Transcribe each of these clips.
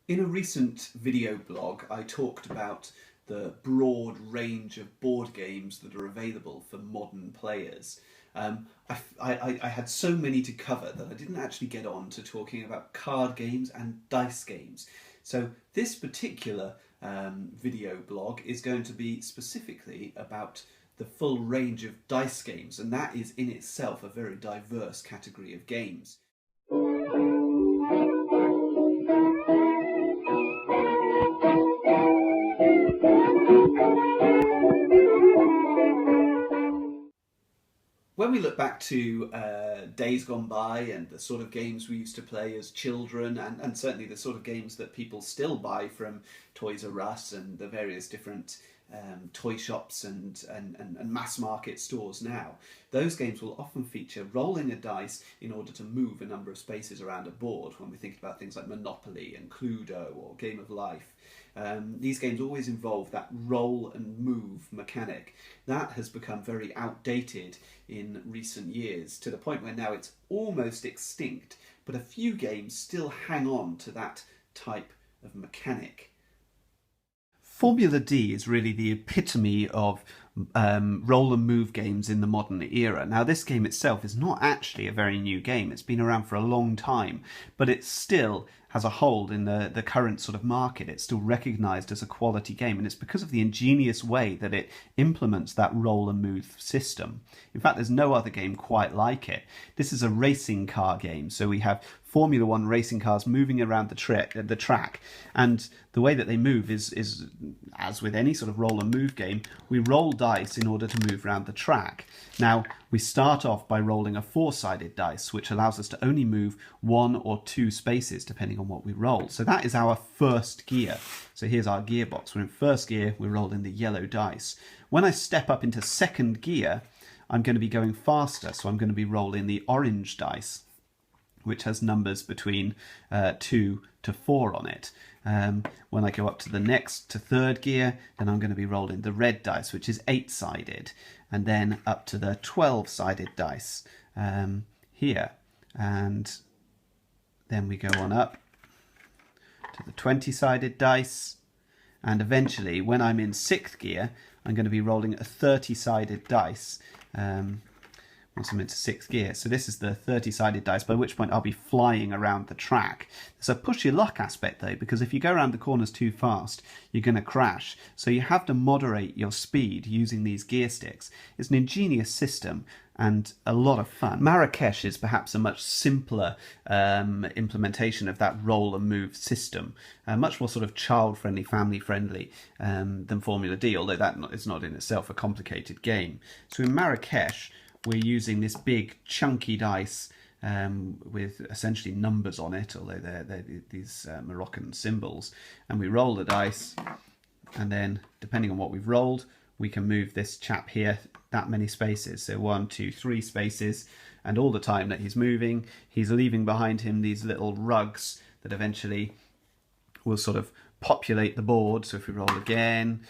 In a recent video blog, I talked about the broad range of board games that are available for modern players. I had so many to cover that I didn't actually get on to talking about card games and dice games. So this particular video blog is going to be specifically about the full range of dice games, and that is in itself a very diverse category of games. When we look back to days gone by and the sort of games we used to play as children, and certainly the sort of games that people still buy from Toys R Us and the various different toy shops and mass market stores now, those games will often feature rolling a dice in order to move a number of spaces around a board when we think about things like Monopoly and Cluedo or Game of Life. These games always involve that roll and move mechanic. That has become very outdated in recent years, to the point where now it's almost extinct, but a few games still hang on to that type of mechanic. Formula D is really the epitome of roll and move games in the modern era. Now, this game itself is not actually a very new game. It's been around for a long time, but it still has a hold in the current sort of market. It's still recognised as a quality game, and it's because of the ingenious way that it implements that roll and move system. In fact, there's no other game quite like it. This is a racing car game, so we have Formula One racing cars moving around the track, and the way that they move is as with any sort of roll and move game. We roll dice in order to move around the track. Now, we start off by rolling a four-sided dice, which allows us to only move one or two spaces depending on what we roll. So that is our first gear. So here's our gearbox. We're in first gear, we're rolling the yellow dice. When I step up into second gear, I'm going to be going faster, so I'm going to be rolling the orange dice, which has numbers between 2 to 4 on it. When I go up to the next, to third gear, then I'm going to be rolling the red dice, which is 8-sided, and then up to the 12-sided dice here. And then we go on up to the 20-sided dice, and eventually, when I'm in sixth gear, I'm going to be rolling a 30-sided dice. Once I'm into sixth gear. So this is the 30-sided dice, by which point I'll be flying around the track. There's a push your luck aspect though, because if you go around the corners too fast, you're going to crash. So you have to moderate your speed using these gear sticks. It's an ingenious system and a lot of fun. Marrakesh is perhaps a much simpler implementation of that roll and move system, much more sort of child-friendly, family-friendly than Formula D, although that is not in itself a complicated game. So in Marrakesh, we're using this big chunky dice with essentially numbers on it, although they're these Moroccan symbols. And we roll the dice, and then depending on what we've rolled, we can move this chap here that many spaces. So 1, 2, 3 spaces, and all the time that he's moving, he's leaving behind him these little rugs that eventually will sort of populate the board. So if we roll again,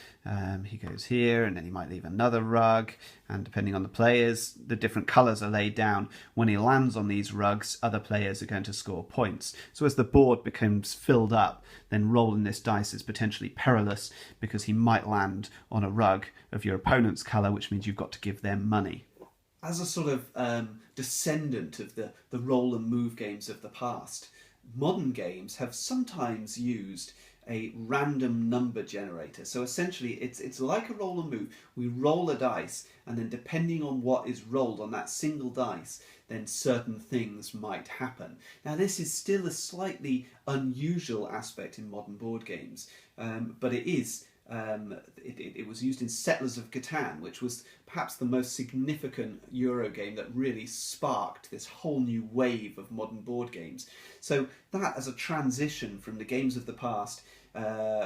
he goes here, and then he might leave another rug, and depending on the players, the different colours are laid down. When he lands on these rugs, other players are going to score points. So as the board becomes filled up, then rolling this dice is potentially perilous, because he might land on a rug of your opponent's colour, which means you've got to give them money. As a sort of descendant of the roll and move games of the past, modern games have sometimes used a random number generator. So essentially it's like a roll and move. We roll a dice, and then depending on what is rolled on that single dice, then certain things might happen. Now, this is still a slightly unusual aspect in modern board games, but it is it was used in Settlers of Catan, which was perhaps the most significant Euro game that really sparked this whole new wave of modern board games. So that, as a transition from the games of the past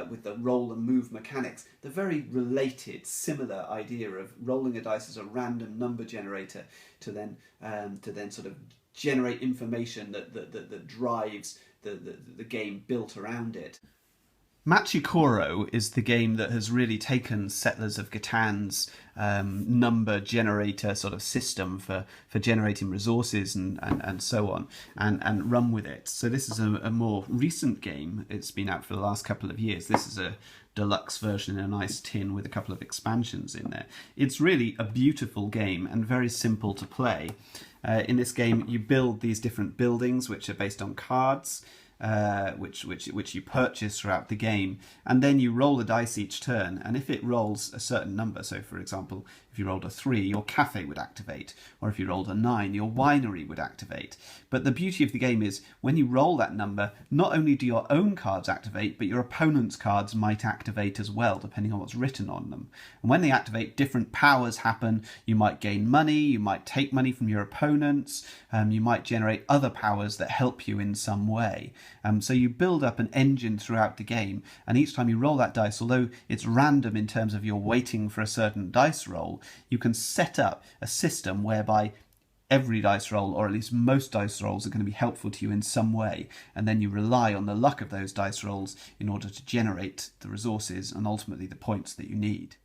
with the roll and move mechanics, the very related, similar idea of rolling a dice as a random number generator to then sort of generate information that drives the game built around it. Machikoro is the game that has really taken Settlers of Catan's number generator sort of system for generating resources and so on, and run with it. So this is a more recent game. It's been out for the last couple of years. This is a deluxe version in a nice tin with a couple of expansions in there. It's really a beautiful game and very simple to play. In this game, you build these different buildings which are based on cards, which you purchase throughout the game, and then you roll the dice each turn, and if it rolls a certain number, so for example if you rolled a 3 your cafe would activate, or if you rolled a 9 your winery would activate. But the beauty of the game is when you roll that number, not only do your own cards activate, but your opponent's cards might activate as well, depending on what's written on them. And when they activate, different powers happen. You might gain money, you might take money from your opponents, you might generate other powers that help you in some way. So you build up an engine throughout the game, and each time you roll that dice, although it's random in terms of you're waiting for a certain dice roll, you can set up a system whereby every dice roll, or at least most dice rolls, are going to be helpful to you in some way, and then you rely on the luck of those dice rolls in order to generate the resources and ultimately the points that you need.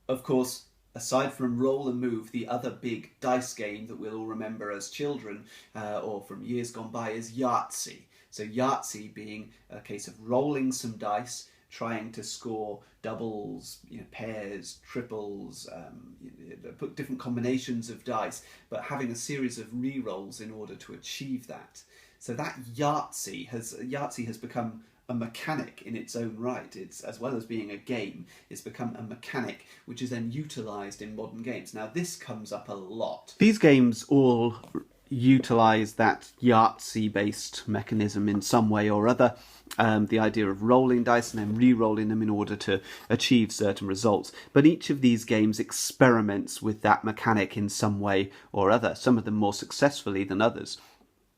Of course, aside from Roll and Move, the other big dice game that we'll all remember as children or from years gone by is Yahtzee. So Yahtzee being a case of rolling some dice, trying to score doubles, pairs, triples, put different combinations of dice, but having a series of re-rolls in order to achieve that. So that Yahtzee has become a mechanic in its own right. It's, as well as being a game, it's become a mechanic which is then utilised in modern games. Now this comes up a lot. These games all utilise that Yahtzee-based mechanism in some way or other. The idea of rolling dice and then re-rolling them in order to achieve certain results. But each of these games experiments with that mechanic in some way or other, some of them more successfully than others.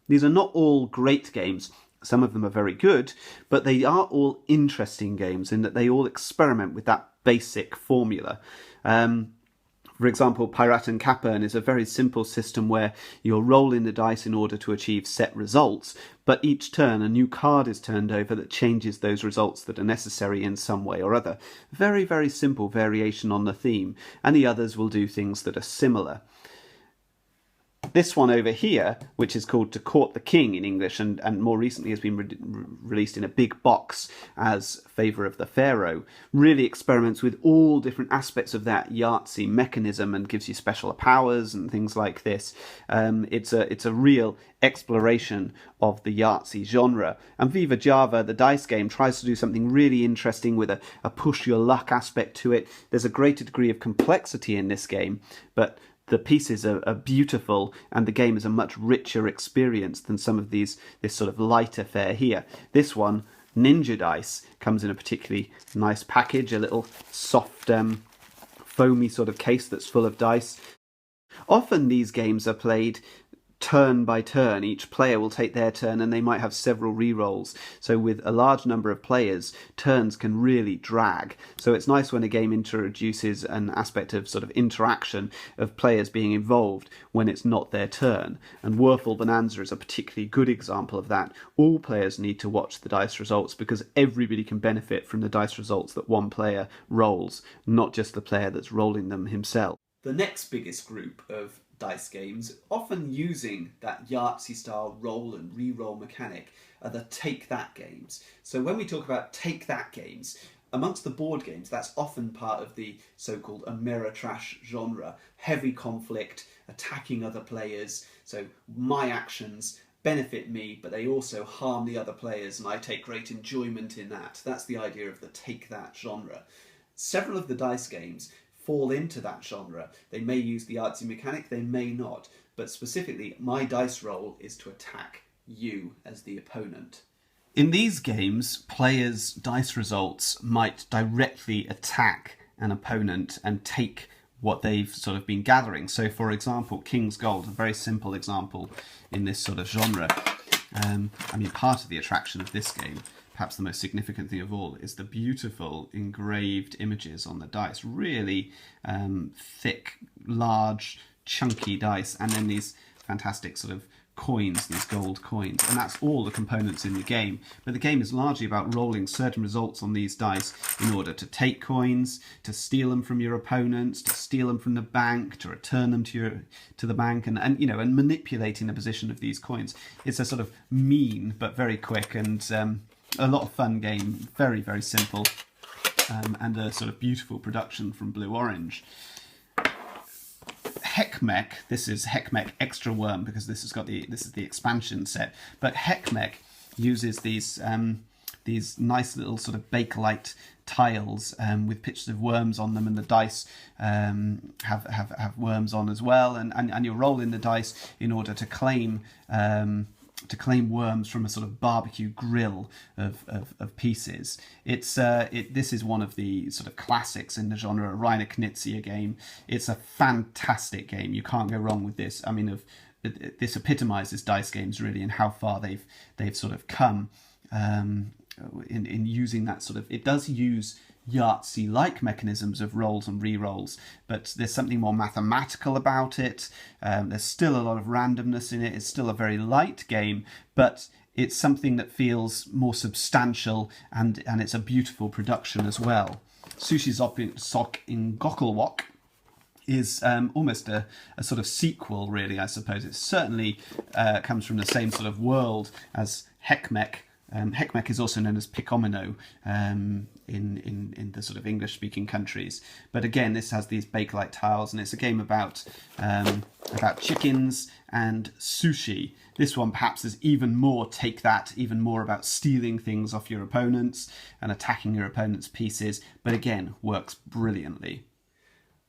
These are not all great games. Some of them are very good, but they are all interesting games in that they all experiment with that basic formula. For example, Piraten Capern is a very simple system where you're rolling the dice in order to achieve set results, but each turn a new card is turned over that changes those results that are necessary in some way or other. Very, very simple variation on the theme, and the others will do things that are similar. This one over here, which is called To Court the King in English, and more recently has been released in a big box as Favour of the Pharaoh, really experiments with all different aspects of that Yahtzee mechanism and gives you special powers and things like this. It's a real exploration of the Yahtzee genre. And Viva Java, the dice game, tries to do something really interesting with a push your luck aspect to it. There's a greater degree of complexity in this game, but the pieces are beautiful, and the game is a much richer experience than some of this sort of lighter fare here. This one, Ninja Dice, comes in a particularly nice package, a little soft, foamy sort of case that's full of dice. Often these games are played turn by turn. Each player will take their turn and they might have several re-rolls. So with a large number of players, turns can really drag. So it's nice when a game introduces an aspect of sort of interaction, of players being involved when it's not their turn. And Werfel Bonanza is a particularly good example of that. All players need to watch the dice results because everybody can benefit from the dice results that one player rolls, not just the player that's rolling them himself. The next biggest group of dice games, often using that Yahtzee-style roll and re-roll mechanic, are the take-that games. So when we talk about take-that games, amongst the board games, that's often part of the so-called Ameritrash genre. Heavy conflict, attacking other players, so my actions benefit me, but they also harm the other players, and I take great enjoyment in that. That's the idea of the take-that genre. Several of the dice games fall into that genre. They may use the Yahtzee mechanic, they may not, but specifically my dice roll is to attack you as the opponent. In these games, players' dice results might directly attack an opponent and take what they've sort of been gathering. So for example, King's Gold, a very simple example in this sort of genre. Part of the attraction of this game, perhaps the most significant thing of all, is the beautiful engraved images on the dice. Really thick, large, chunky dice, and then these fantastic sort of coins, these gold coins, and that's all the components in the game. But the game is largely about rolling certain results on these dice in order to take coins, to steal them from your opponents, to steal them from the bank, to return them to the bank, and you know, and manipulating the position of these coins. It's a sort of mean but very quick and a lot of fun game. Very, very simple, and a sort of beautiful production from Blue Orange. Heckmech, this is Heckmech Extra Worm because this is the expansion set. But Heckmech uses these nice little sort of bakelite tiles with pictures of worms on them, and the dice have worms on as well. And you roll in the dice in order to claim worms from a sort of barbecue grill of pieces. This is one of the sort of classics in the genre, a Reiner Knizia game. It's a fantastic game. You can't go wrong with this. I mean, this epitomises dice games really, and how far they've sort of come in using that sort of. It does use Yahtzee-like mechanisms of rolls and re-rolls, but there's something more mathematical about it. There's still a lot of randomness in it. It's still a very light game, but it's something that feels more substantial, and it's a beautiful production as well. Sushi Sok in Gokkelwok is almost a sort of sequel, really, I suppose. It certainly comes from the same sort of world as Heckmech. Heckmech is also known as Picomino in the sort of English-speaking countries. But again, this has these bakelite tiles, and it's a game about chickens and sushi. This one perhaps is even more even more about stealing things off your opponents and attacking your opponent's pieces, but again, works brilliantly.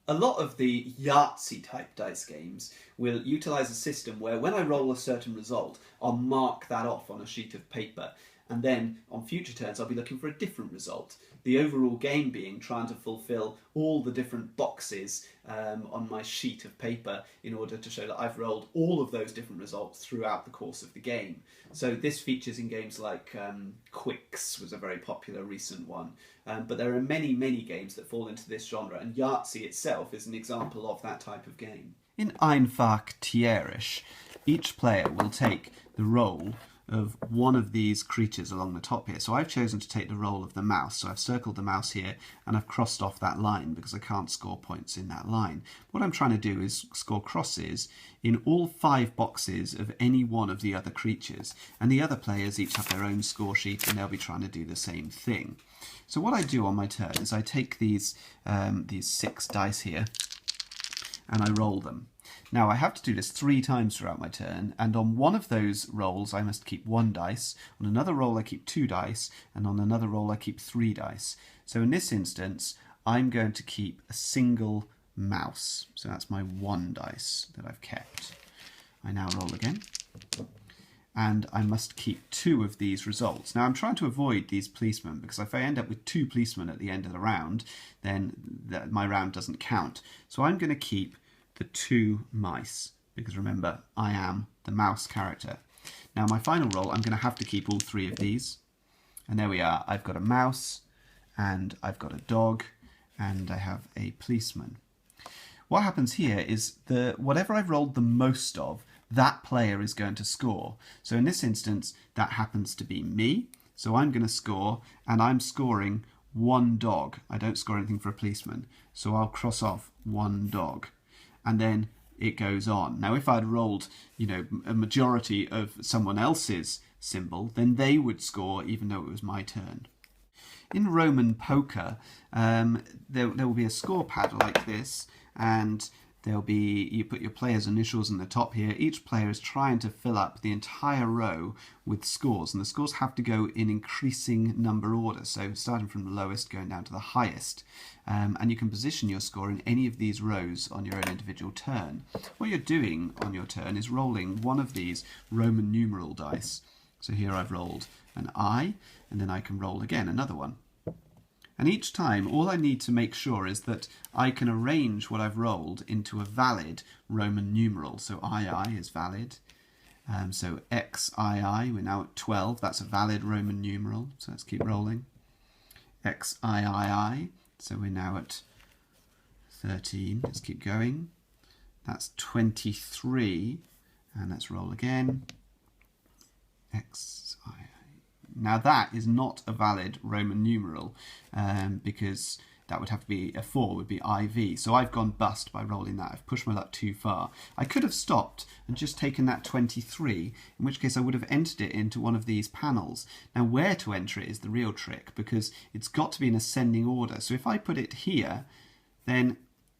A lot of the Yahtzee type dice games will utilise a system where when I roll a certain result, I'll mark that off on a sheet of paper, and then on future turns I'll be looking for a different result. The overall game being trying to fulfil all the different boxes on my sheet of paper in order to show that I've rolled all of those different results throughout the course of the game. So this features in games like Quicks was a very popular recent one. But there are many, many games that fall into this genre, and Yahtzee itself is an example of that type of game. In Einfach Tierisch, each player will take the role of one of these creatures along the top here. So I've chosen to take the role of the mouse. So I've circled the mouse here, and I've crossed off that line because I can't score points in that line. What I'm trying to do is score crosses in all 5 boxes of any one of the other creatures. And the other players each have their own score sheet, and they'll be trying to do the same thing. So what I do on my turn is I take these 6 dice here, and I roll them. Now I have to do this 3 times throughout my turn, and on one of those rolls I must keep 1 dice, on another roll I keep 2 dice, and on another roll I keep 3 dice. So in this instance I'm going to keep a single mouse, so that's my 1 dice that I've kept. I now roll again, and I must keep 2 of these results. Now I'm trying to avoid these policemen, because if I end up with 2 policemen at the end of the round, then my round doesn't count. So I'm going to keep the 2 mice, because remember, I am the mouse character. Now my final roll, I'm going to have to keep all 3 of these, and there we are. I've got a mouse, and I've got a dog, and I have a policeman. What happens here is whatever I've rolled the most of, that player is going to score. So in this instance, that happens to be me. So I'm going to score, and I'm scoring 1 dog. I don't score anything for a policeman. So I'll cross off 1 dog. And then it goes on. Now, if I'd rolled, a majority of someone else's symbol, then they would score even though it was my turn. In Roman poker, there will be a score pad like this, and you put your player's initials in the top here. Each player is trying to fill up the entire row with scores, and the scores have to go in increasing number order, so starting from the lowest going down to the highest. And you can position your score in any of these rows on your own individual turn. What you're doing on your turn is rolling one of these Roman numeral dice. So here I've rolled an I, and then I can roll again another one. And each time, all I need to make sure is that I can arrange what I've rolled into a valid Roman numeral. So II is valid. So XII, we're now at 12. That's a valid Roman numeral. So let's keep rolling. XIII, so we're now at 13. Let's keep going. That's 23. And let's roll again. X, I. Now that is not a valid Roman numeral because that would have to be a 4, would be IV. So I've gone bust by rolling that. I've pushed my luck too far. I could have stopped and just taken that 23, in which case I would have entered it into one of these panels. Now where to enter it is the real trick, because it's got to be in ascending order. So if I put it here, then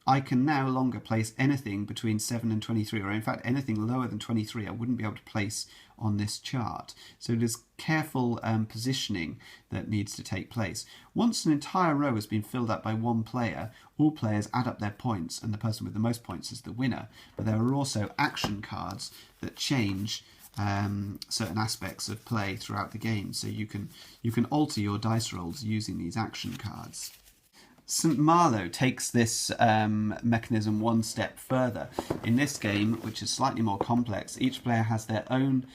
I can no longer place anything between 7 and 23, or in fact anything lower than 23 I wouldn't be able to place on this chart. So there's careful positioning that needs to take place. Once an entire row has been filled up by one player, all players add up their points and the person with the most points is the winner. But there are also action cards that change certain aspects of play throughout the game. So you can alter your dice rolls using these action cards. St. Malo takes this mechanism one step further. In this game, which is slightly more complex, each player has their own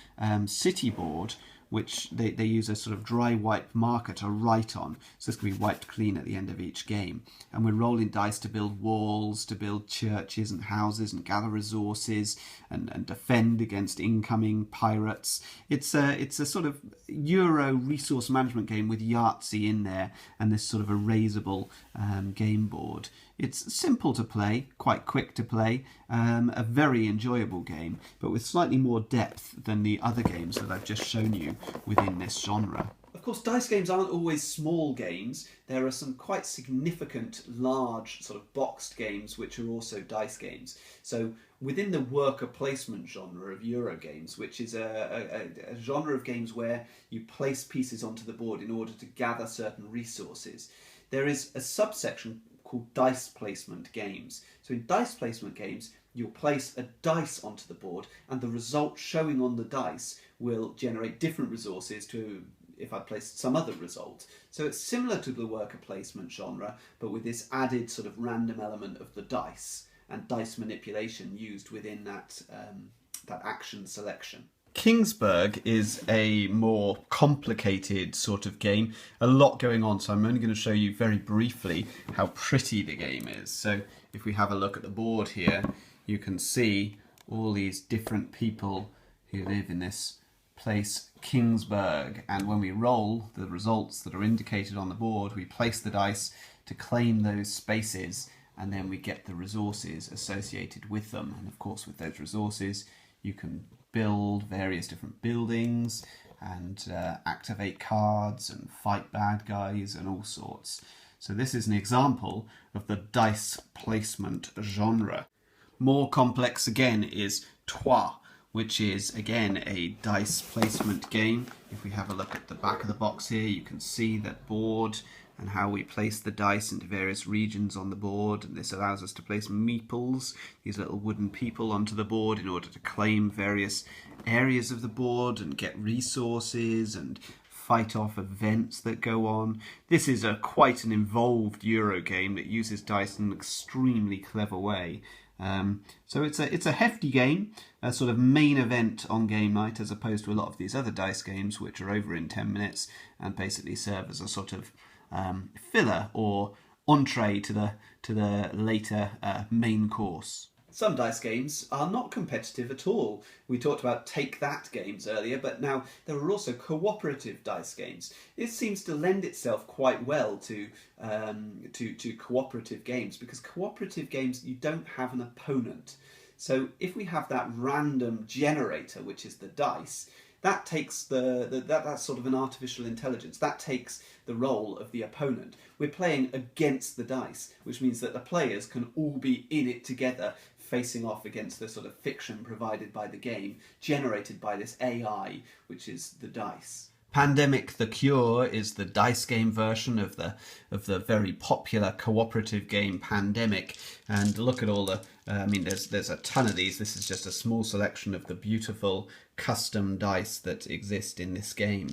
city board, which they use a sort of dry wipe marker to write on. So this can be wiped clean at the end of each game. And we're rolling dice to build walls, to build churches and houses and gather resources and defend against incoming pirates. It's a sort of Euro resource management game with Yahtzee in there and this sort of erasable game board. It's simple to play, quite quick to play, a very enjoyable game, but with slightly more depth than the other games that I've just shown you within this genre. Of course, dice games aren't always small games. There are some quite significant, large, sort of boxed games which are also dice games. So within the worker placement genre of Euro games, which is a genre of games where you place pieces onto the board in order to gather certain resources, there is a subsection called dice placement games. So in dice placement games, you'll place a dice onto the board and the result showing on the dice will generate different resources to if I placed some other result. So it's similar to the worker placement genre, but with this added sort of random element of the dice and dice manipulation used within that action selection. Kingsburg is a more complicated sort of game, a lot going on, so I'm only going to show you very briefly how pretty the game is. So if we have a look at the board here, you can see all these different people who live in this place, Kingsburg, and when we roll the results that are indicated on the board, we place the dice to claim those spaces, and then we get the resources associated with them. And of course, with those resources, you can build various different buildings and activate cards and fight bad guys and all sorts. So this is an example of the dice placement genre. More complex again is Trois, which is again a dice placement game. If we have a look at the back of the box here, you can see that board and how we place the dice into various regions on the board, and this allows us to place meeples, these little wooden people, onto the board in order to claim various areas of the board and get resources and fight off events that go on. This is quite an involved Euro game that uses dice in an extremely clever way. So it's a hefty game, a sort of main event on game night, as opposed to a lot of these other dice games which are over in 10 minutes and basically serve as a sort of filler or entree to the later main course. Some dice games are not competitive at all. We talked about take that games earlier, but now there are also cooperative dice games. It seems to lend itself quite well to cooperative games, because cooperative games, you don't have an opponent. So if we have that random generator, which is the dice, that takes that's sort of an artificial intelligence. That takes the role of the opponent. We're playing against the dice, which means that the players can all be in it together, facing off against the sort of fiction provided by the game, generated by this AI, which is the dice. Pandemic the Cure is the dice game version of the very popular cooperative game Pandemic, and look at all the there's a ton of these. This is just a small selection of the beautiful custom dice that exist in this game.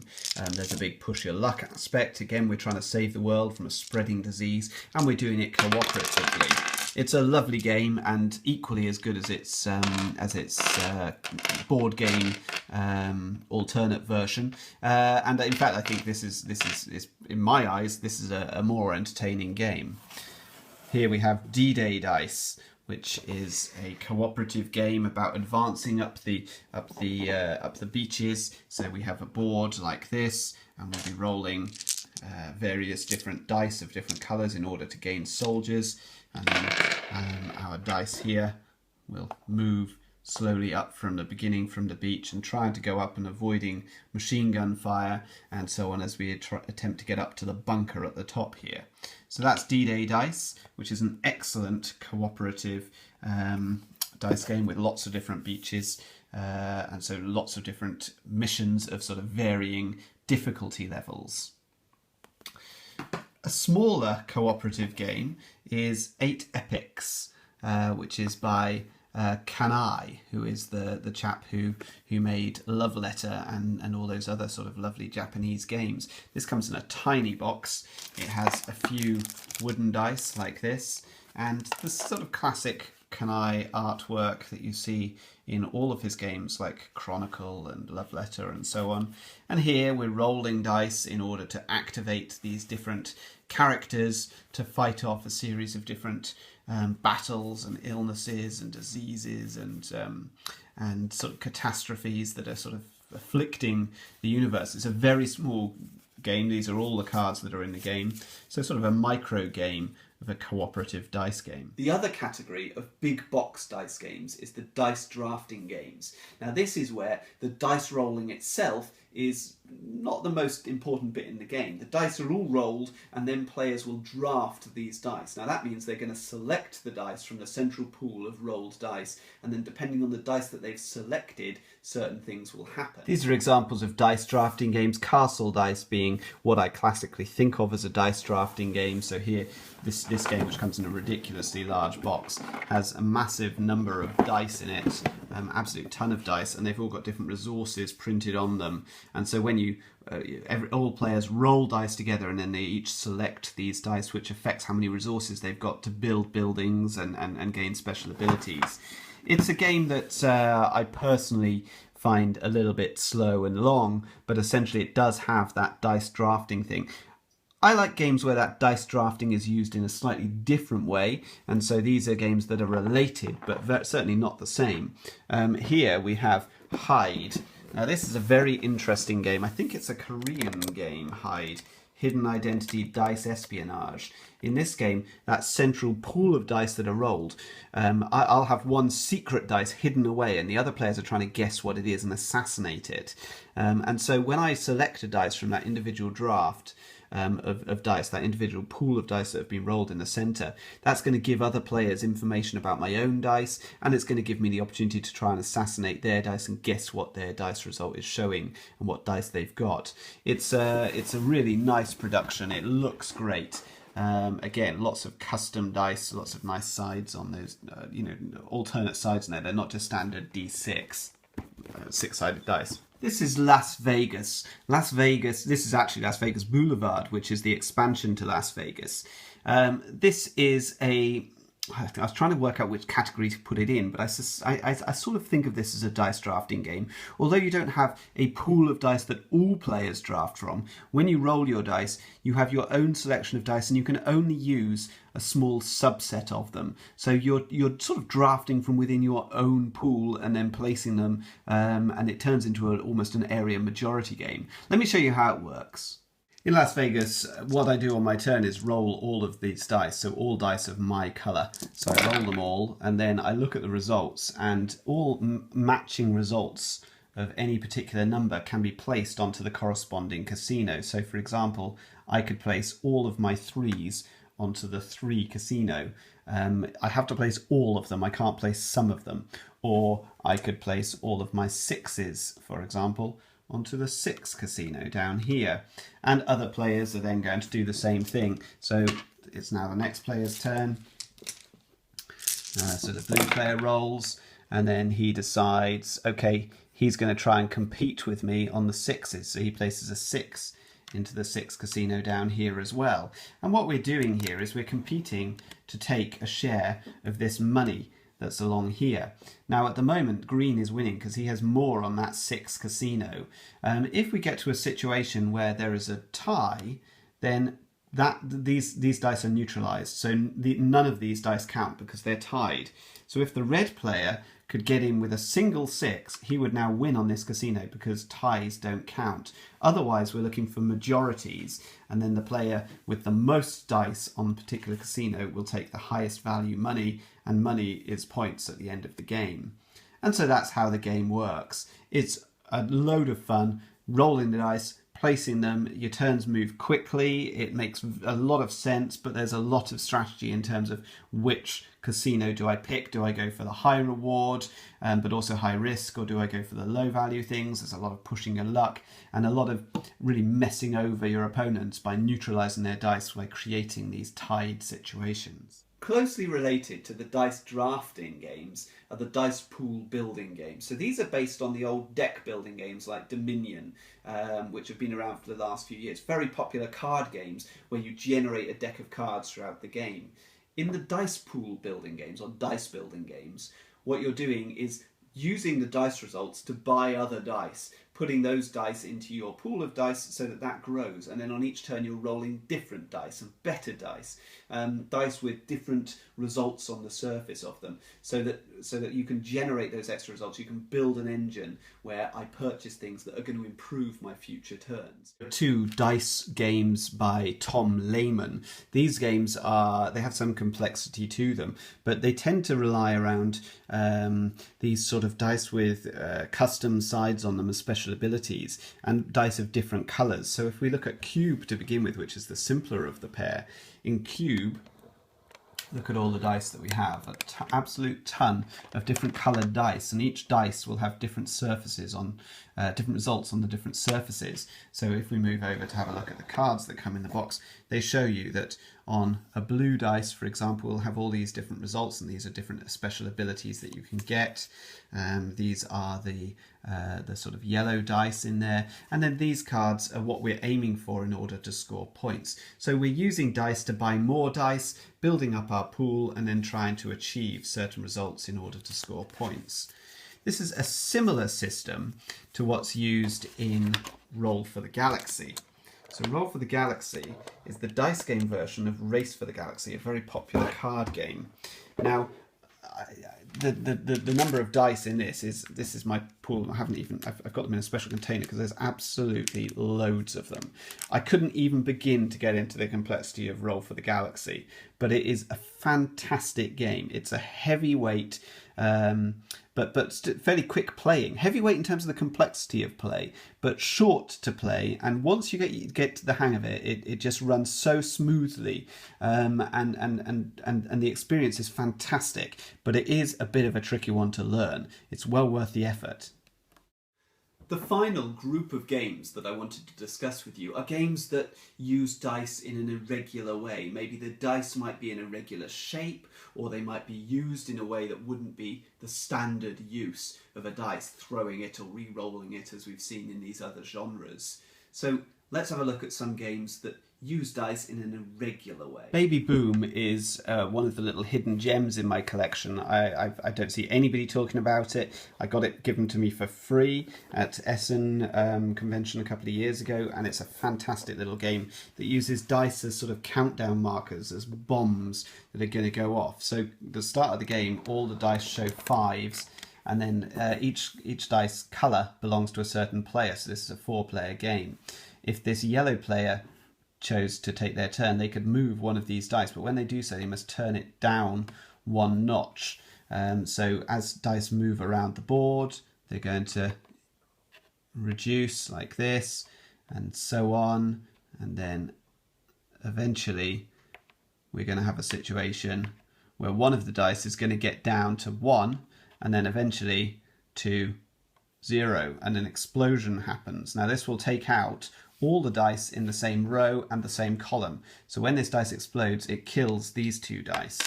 There's a big push your luck aspect. Again, we're trying to save the world from a spreading disease, and we're doing it cooperatively. It's a lovely game and equally as good as its board game alternate version. And in fact, I think this is in my eyes, this is a more entertaining game. Here we have D-Day dice, which is a cooperative game about advancing up the beaches. So we have a board like this, and we'll be rolling various different dice of different colours in order to gain soldiers, and then our dice here will move slowly up from the beginning from the beach and trying to go up and avoiding machine gun fire and so on as we attempt to get up to the bunker at the top here. So that's D-Day Dice, which is an excellent cooperative dice game with lots of different beaches and so lots of different missions of sort of varying difficulty levels. A smaller cooperative game is 8 Epics, which is by Catan, who is the chap who made Love Letter and all those other sort of lovely Japanese games. This comes in a tiny box. It has a few wooden dice like this, and the sort of classic Catan artwork that you see in all of his games like Chronicle and Love Letter and so on. And here we're rolling dice in order to activate these different characters to fight off a series of different battles and illnesses and diseases and sort of catastrophes that are sort of afflicting the universe. It's a very small game. These are all the cards that are in the game. So sort of a micro game of a cooperative dice game. The other category of big box dice games is the dice drafting games. Now this is where the dice rolling itself is not the most important bit in the game. The dice are all rolled and then players will draft these dice. Now that means they're going to select the dice from the central pool of rolled dice, and then depending on the dice that they've selected, certain things will happen. These are examples of dice drafting games, Castle Dice being what I classically think of as a dice drafting game. So here, this game, which comes in a ridiculously large box, has a massive number of dice in it, absolute ton of dice, and they've all got different resources printed on them. And so when you all players roll dice together, and then they each select these dice, which affects how many resources they've got to build buildings and gain special abilities. It's a game that I personally find a little bit slow and long, but essentially it does have that dice drafting thing. I like games where that dice drafting is used in a slightly different way, and so these are games that are related, but certainly not the same. Here we have Hide. Now this is a very interesting game. I think it's a Korean game, Hide. Hidden Identity Dice Espionage. In this game, that central pool of dice that are rolled, I'll have one secret dice hidden away and the other players are trying to guess what it is and assassinate it. And so when I select a dice from that individual draft, of dice, that individual pool of dice that have been rolled in the centre, that's going to give other players information about my own dice, and it's going to give me the opportunity to try and assassinate their dice and guess what their dice result is showing and what dice they've got. It's a really nice production. It looks great. Again, lots of custom dice, lots of nice sides on those, alternate sides in there. They're not just standard D6, six-sided dice. This is Las Vegas. This is actually Las Vegas Boulevard, which is the expansion to Las Vegas. This is I was trying to work out which category to put it in, but I sort of think of this as a dice drafting game. Although you don't have a pool of dice that all players draft from, when you roll your dice, you have your own selection of dice and you can only use a small subset of them. So you're sort of drafting from within your own pool and then placing them, and it turns into almost an area majority game. Let me show you how it works. In Las Vegas, what I do on my turn is roll all of these dice, so all dice of my colour. So I roll them all, and then I look at the results, and all matching results of any particular number can be placed onto the corresponding casino. So for example, I could place all of my 3s onto the 3 casino. I have to place all of them, I can't place some of them. Or I could place all of my 6s, for example, onto the 6 casino down here. And other players are then going to do the same thing. So it's now the next player's turn. So the blue player rolls, and then he decides, okay, he's going to try and compete with me on the 6s. So he places a 6 into the 6 casino down here as well. And what we're doing here is we're competing to take a share of this money that's along here. Now at the moment green is winning because he has more on that 6 casino. If we get to a situation where there is a tie, then these dice are neutralized, so none of these dice count because they're tied. So if the red player could get in with a single 6, he would now win on this casino because ties don't count. Otherwise, we're looking for majorities, and then the player with the most dice on a particular casino will take the highest value money, and money is points at the end of the game. And so that's how the game works. It's a load of fun, rolling the dice, placing them, your turns move quickly, it makes a lot of sense, but there's a lot of strategy in terms of which casino do I pick. Do I go for the high reward, but also high risk, or do I go for the low value things? There's a lot of pushing your luck and a lot of really messing over your opponents by neutralizing their dice by creating these tied situations. Closely related to the dice drafting games are the dice pool building games. So these are based on the old deck building games like Dominion, which have been around for the last few years. Very popular card games where you generate a deck of cards throughout the game. In the dice pool building games, or dice building games, what you're doing is using the dice results to buy other dice, putting those dice into your pool of dice so that that grows, and then on each turn you're rolling different dice and better dice, dice with different results on the surface of them, so that you can generate those extra results. You can build an engine where I purchase things that are going to improve my future turns. 2 dice games by Tom Lehman. These games they have some complexity to them, but they tend to rely around these sort of dice with custom sides on them as special abilities, and dice of different colours. So if we look at Cube to begin with, which is the simpler of the pair, in Cube, look at all the dice that we have, absolute ton of different coloured dice, and each dice will have different surfaces on, different results on the different surfaces. So if we move over to have a look at the cards that come in the box, they show you that on a blue dice, for example, we'll have all these different results, and these are different special abilities that you can get. These are the sort of yellow dice in there, and then these cards are what we're aiming for in order to score points. So we're using dice to buy more dice, building up our pool, and then trying to achieve certain results in order to score points. This is a similar system to what's used in Roll for the Galaxy. So Roll for the Galaxy is the dice game version of Race for the Galaxy, a very popular card game. Now, the number of dice in this is my pool. I've got them in a special container because there's absolutely loads of them. I couldn't even begin to get into the complexity of Roll for the Galaxy, but it is a fantastic game. It's a heavyweight, but fairly quick playing. Heavyweight in terms of the complexity of play, but short to play. And once you get to the hang of it, it just runs so smoothly, and the experience is fantastic. But it is a bit of a tricky one to learn. It's well worth the effort. The final group of games that I wanted to discuss with you are games that use dice in an irregular way. Maybe the dice might be in a regular shape, or they might be used in a way that wouldn't be the standard use of a dice, throwing it or re-rolling it as we've seen in these other genres. So let's have a look at some games that use dice in an irregular way. Baby Boom is one of the little hidden gems in my collection. I don't see anybody talking about it. I got it given to me for free at Essen convention a couple of years ago, and it's a fantastic little game that uses dice as sort of countdown markers, as bombs that are going to go off. So at the start of the game, all the dice show 5s, and then each dice colour belongs to a certain player. So this is a 4-player game. If this yellow player chose to take their turn, they could move one of these dice, but when they do so, they must turn it down 1 notch. So as dice move around the board, they're going to reduce like this, and so on, and then eventually we're going to have a situation where one of the dice is going to get down to 1, and then eventually to 0, and an explosion happens. Now this will take out all the dice in the same row and the same column. So when this dice explodes, it kills these 2 dice.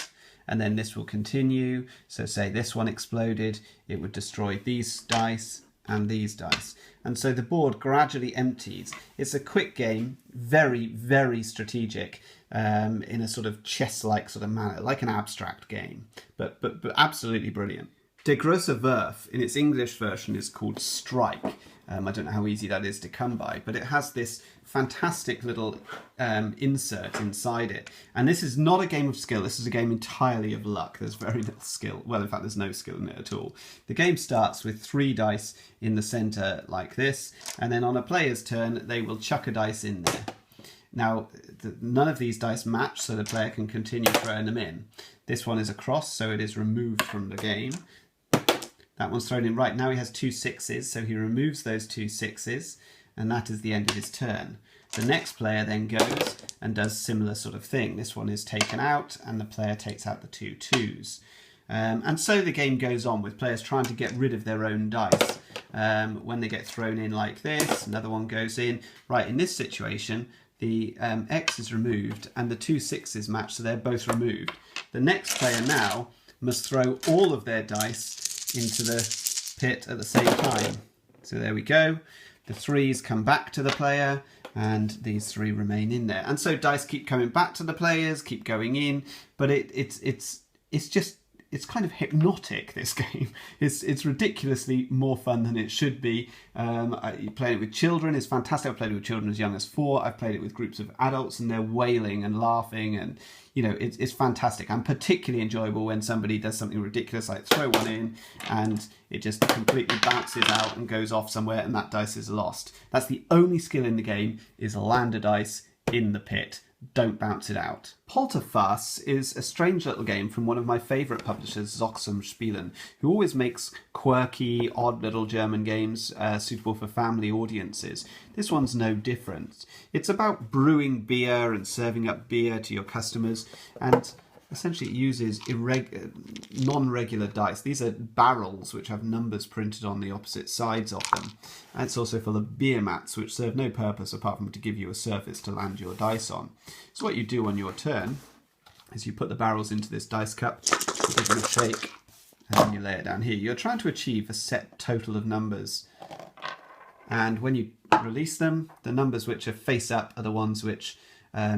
And then this will continue. So say this one exploded, it would destroy these dice and these dice. And so the board gradually empties. It's a quick game, very, very strategic, in a sort of chess-like sort of manner, like an abstract game, but absolutely brilliant. Der große Wurf, in its English version, is called Strike, I don't know how easy that is to come by, but it has this fantastic little insert inside it. And this is not a game of skill, this is a game entirely of luck. There's very little skill. Well, in fact, there's no skill in it at all. The game starts with 3 dice in the centre like this, and then on a player's turn, they will chuck a dice in there. Now, none of these dice match, so the player can continue throwing them in. This one is a cross, so it is removed from the game. That one's thrown in. Right, now he has 2 6s, so he removes those 2 6s, and that is the end of his turn. The next player then goes and does similar sort of thing. This one is taken out, and the player takes out the 2 2s. And so the game goes on with players trying to get rid of their own dice. When they get thrown in like this, another one goes in. Right, in this situation, the X is removed and the 2 6s match, so they're both removed. The next player now must throw all of their dice into the pit at the same time. So there we go. The 3s come back to the player and these 3 remain in there. And so dice keep coming back to the players, keep going in, but it's kind of hypnotic, this game. It's ridiculously more fun than it should be. Playing it with children is fantastic. I've played it with children as young as 4. I've played it with groups of adults and they're wailing and laughing, and it's fantastic. And particularly enjoyable when somebody does something ridiculous like throw one in and it just completely bounces out and goes off somewhere and that dice is lost. That's the only skill in the game, is land a dice in the pit. Don't bounce it out. Polterfass is a strange little game from one of my favourite publishers, Zoxum Spielen, who always makes quirky, odd little German games suitable for family audiences. This one's no different. It's about brewing beer and serving up beer to your customers, and essentially it uses non-regular dice. These are barrels which have numbers printed on the opposite sides of them. And it's also full of beer mats which serve no purpose apart from to give you a surface to land your dice on. So what you do on your turn is you put the barrels into this dice cup, you give them a shake, and then you lay it down here. You're trying to achieve a set total of numbers. And when you release them, the numbers which are face up are the ones which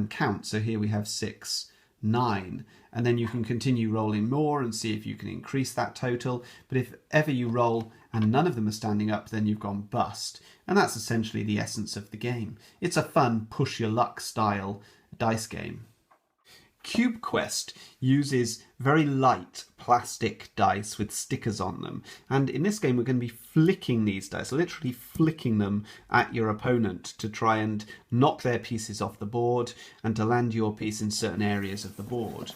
count. So here we have 6, 9, and then you can continue rolling more and see if you can increase that total. But if ever you roll and none of them are standing up, then you've gone bust. And that's essentially the essence of the game. It's a fun push your luck style dice game. Cube Quest uses very light plastic dice with stickers on them, and in this game we're going to be flicking these dice, literally flicking them at your opponent to try and knock their pieces off the board and to land your piece in certain areas of the board.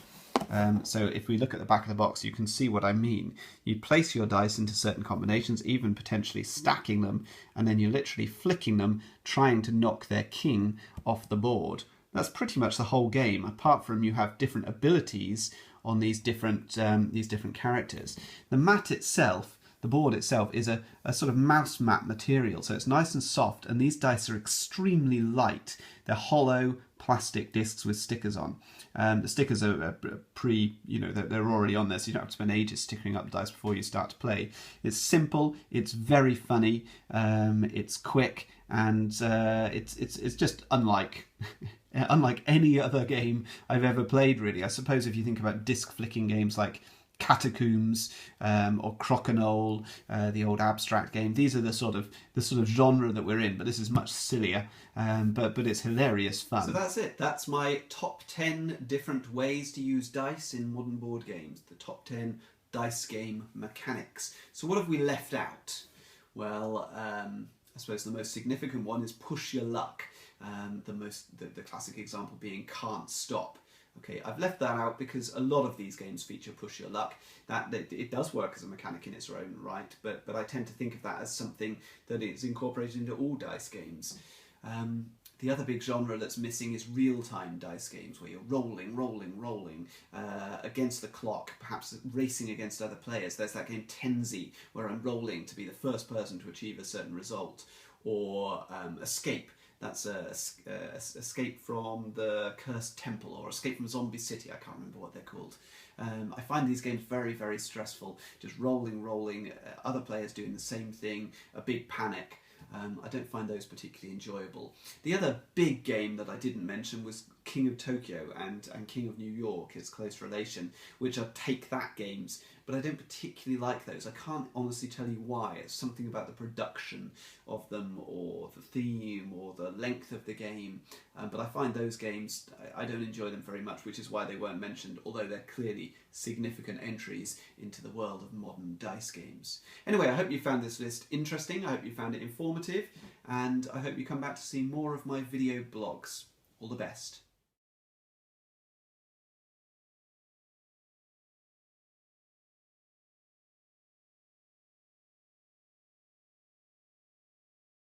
So if we look at the back of the box, you can see what I mean. You place your dice into certain combinations, even potentially stacking them, and then you're literally flicking them, trying to knock their king off the board. That's pretty much the whole game, apart from you have different abilities on these different characters. The mat itself, the board itself, is a sort of mouse mat material, so it's nice and soft, and these dice are extremely light. They're hollow plastic discs with stickers on. The stickers are they're already on there, so you don't have to spend ages sticking up the dice before you start to play. It's simple, it's very funny, it's quick, and it's just unlike any other game I've ever played, really. I suppose if you think about disc flicking games like Catacombs or Crokinole, the old abstract game, these are the sort of genre that we're in, but this is much sillier, but it's hilarious fun. So that's it. That's my top 10 different ways to use dice in modern board games. The top 10 dice game mechanics. So what have we left out? Well, I suppose the most significant one is push your luck. The classic example being can't stop. Okay, I've left that out because a lot of these games feature push your luck. That it does work as a mechanic in its own right, but I tend to think of that as something that is incorporated into all dice games. The other big genre that's missing is real-time dice games, where you're rolling against the clock, perhaps racing against other players. There's that game Tenzi, where I'm rolling to be the first person to achieve a certain result, or Escape. That's Escape from the Cursed Temple, or Escape from Zombie City. I can't remember what they're called. I find these games very, very stressful. Just rolling, other players doing the same thing, a big panic. I don't find those particularly enjoyable. The other big game that I didn't mention was King of Tokyo and King of New York, its close relation, which are take-that games, but I don't particularly like those. I can't honestly tell you why. It's something about the production of them, or the theme, or the length of the game, but I find those games, I don't enjoy them very much, which is why they weren't mentioned, although they're clearly significant entries into the world of modern dice games. Anyway, I hope you found this list interesting, I hope you found it informative, and I hope you come back to see more of my video blogs. All the best.